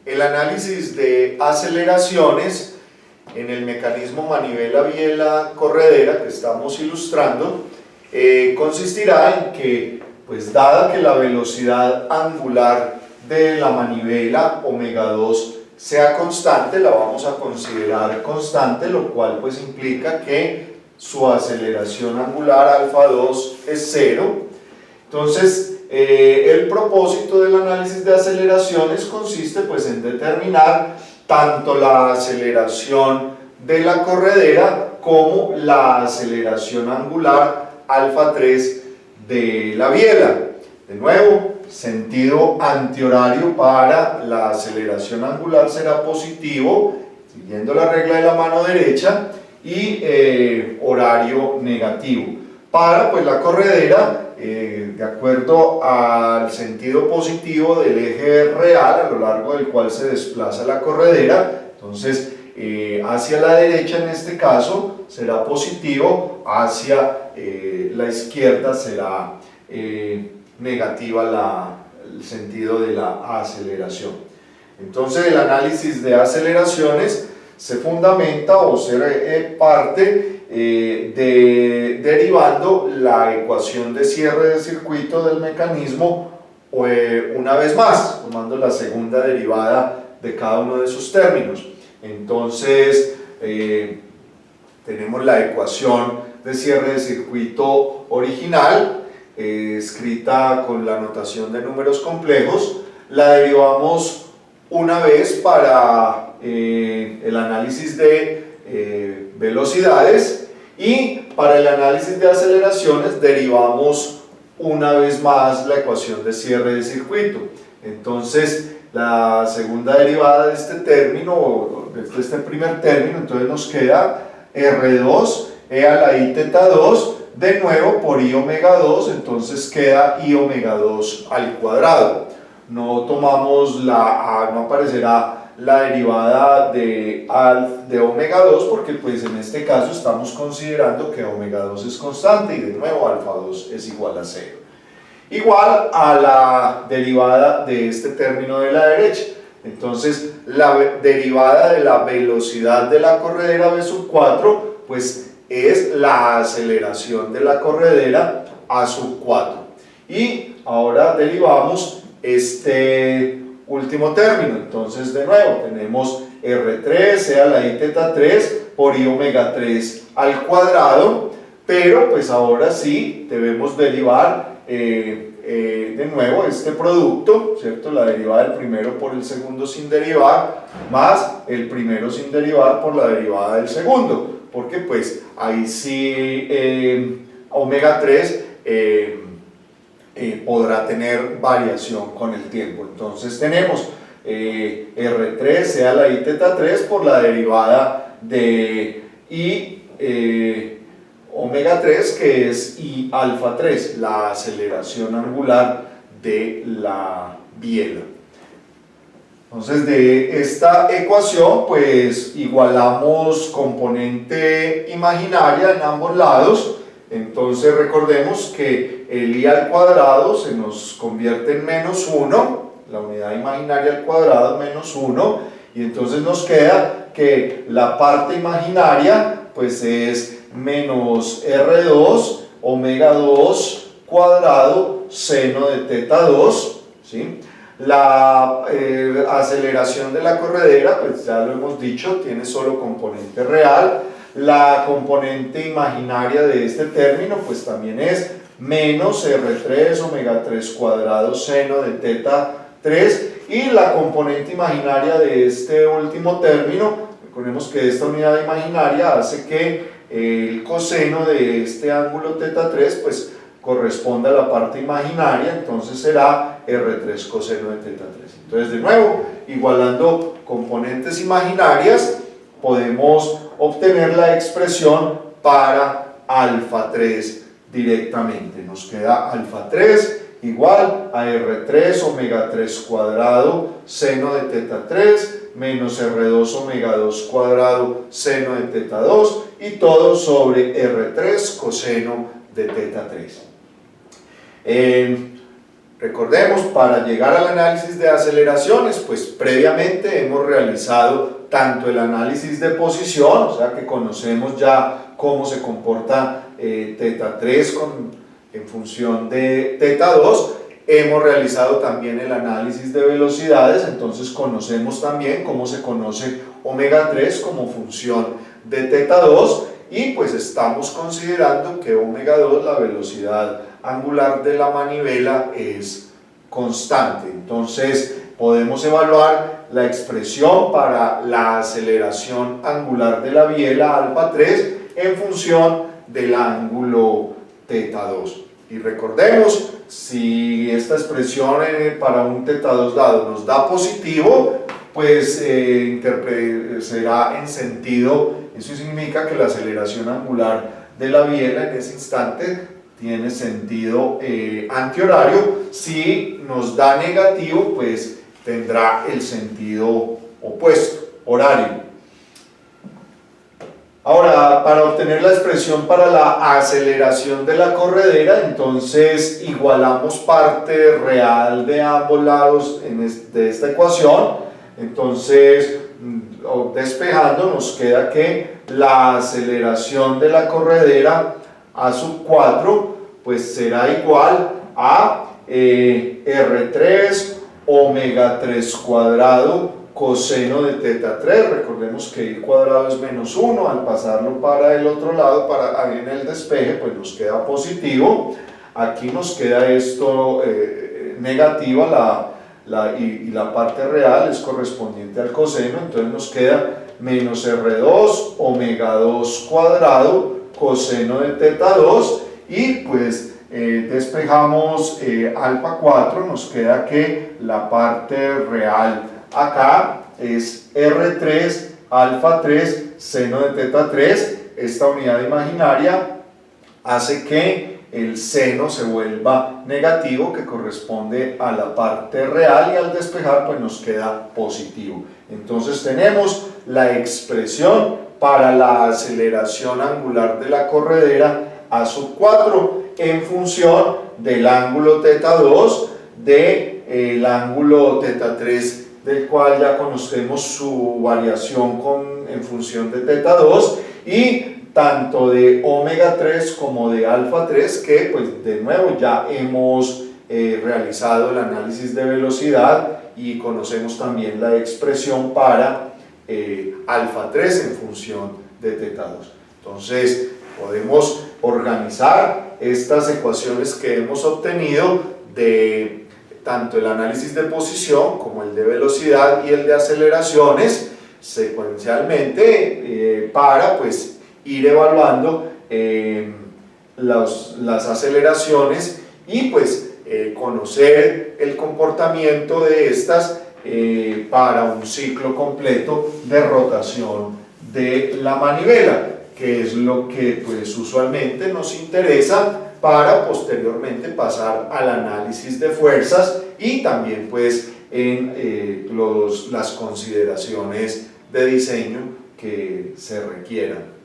El análisis de aceleraciones en el mecanismo manivela-biela-corredera que estamos ilustrando consistirá en que, pues dada que la velocidad angular de la manivela omega 2 sea constante, la vamos a considerar constante, lo cual pues implica que su aceleración angular alfa 2 es 0. Entonces, el propósito del análisis de aceleraciones consiste pues en determinar tanto la aceleración de la corredera como la aceleración angular alfa 3 de la biela. De nuevo, sentido antihorario para la aceleración angular será positivo, siguiendo la regla de la mano derecha, y horario negativo. Para pues la corredera, de acuerdo al sentido positivo del eje real a lo largo del cual se desplaza la corredera, entonces hacia la derecha en este caso será positivo, hacia la izquierda será negativa el sentido de la aceleración. Entonces el análisis de aceleraciones se fundamenta o se parte derivando la ecuación de cierre de circuito del mecanismo una vez más, tomando la segunda derivada de cada uno de sus términos. Entonces tenemos la ecuación de cierre de circuito original, escrita con la notación de números complejos, la derivamos una vez para el análisis de velocidades, y para el análisis de aceleraciones derivamos una vez más la ecuación de cierre de circuito. Entonces la segunda derivada de este término, de este primer término, entonces nos queda R2 e a la i teta 2 de nuevo por i omega 2, entonces queda i omega 2 al cuadrado. No tomamos no aparecerá la derivada de omega 2 porque pues en este caso estamos considerando que omega 2 es constante y de nuevo alfa 2 es igual a 0. Igual a la derivada de este término de la derecha. Entonces la derivada de la velocidad de la corredera v sub 4 pues es la aceleración de la corredera a sub 4. Y ahora derivamos este último término, entonces de nuevo tenemos R3 e a la i teta 3 por i omega 3 al cuadrado, pero pues ahora sí debemos derivar de nuevo este producto, ¿cierto? La derivada del primero por el segundo sin derivar, más el primero sin derivar por la derivada del segundo, porque pues ahí sí omega 3 podrá tener variación con el tiempo. Entonces tenemos R3 e a la i teta 3 por la derivada de i omega 3, que es i alfa 3, la aceleración angular de la biela. Entonces de esta ecuación pues igualamos componente imaginaria en ambos lados. Entonces recordemos que el i al cuadrado se nos convierte en menos 1, la unidad imaginaria al cuadrado menos 1, y entonces nos queda que la parte imaginaria pues es menos R2 omega 2 cuadrado seno de teta 2, ¿sí? La aceleración de la corredera, pues ya lo hemos dicho, tiene solo componente real. La componente imaginaria de este término pues también es menos R3 omega 3 cuadrado seno de teta 3, y la componente imaginaria de este último término, recordemos que esta unidad imaginaria hace que el coseno de este ángulo teta 3 pues corresponda a la parte imaginaria, entonces será R3 coseno de teta 3. Entonces de nuevo, igualando componentes imaginarias, podemos obtener la expresión para alfa 3 directamente. Nos queda alfa 3 igual a R3 omega 3 cuadrado seno de teta 3 menos R2 omega 2 cuadrado seno de teta 2 y todo sobre R3 coseno de teta 3. Recordemos, para llegar al análisis de aceleraciones, pues previamente hemos realizado tanto el análisis de posición, o sea que conocemos ya cómo se comporta teta 3 en función de teta 2, hemos realizado también el análisis de velocidades, entonces conocemos también cómo se conoce omega 3 como función de teta 2, y pues estamos considerando que omega 2, la velocidad angular de la manivela, es constante. Entonces podemos evaluar la expresión para la aceleración angular de la biela alfa 3 en función del ángulo teta 2. Y recordemos, si esta expresión para un teta 2 dado nos da positivo, pues será en sentido, eso significa que la aceleración angular de la biela en ese instante tiene sentido antihorario. Si nos da negativo, pues tendrá el sentido opuesto, horario. Ahora, para obtener la expresión para la aceleración de la corredera, entonces igualamos parte real de ambos lados de esta ecuación. Entonces, despejando, nos queda que la aceleración de la corredera a sub 4 pues será igual a R3 omega 3 cuadrado coseno de teta 3. Recordemos que i cuadrado es menos 1, al pasarlo para el otro lado, ahí en el despeje, pues nos queda positivo. Aquí nos queda esto negativa, y la parte real es correspondiente al coseno, entonces nos queda menos R2 omega 2 cuadrado coseno de teta 2, y pues despejamos alfa 4, nos queda que la parte real acá es R3 alfa 3 seno de teta 3. Esta unidad imaginaria hace que el seno se vuelva negativo, que corresponde a la parte real, y al despejar pues nos queda positivo. Entonces tenemos la expresión para la aceleración angular de la corredera a sub 4 en función del ángulo teta 2, del ángulo teta 3, del cual ya conocemos su variación en función de teta 2, y tanto de omega 3 como de alfa 3, que pues de nuevo ya hemos realizado el análisis de velocidad y conocemos también la expresión para alfa 3 en función de teta 2. Entonces podemos organizar estas ecuaciones que hemos obtenido de tanto el análisis de posición como el de velocidad y el de aceleraciones secuencialmente para pues ir evaluando las aceleraciones y pues conocer el comportamiento de estas para un ciclo completo de rotación de la manivela, que es lo que pues usualmente nos interesa para posteriormente pasar al análisis de fuerzas y también pues en las consideraciones de diseño que se requieran.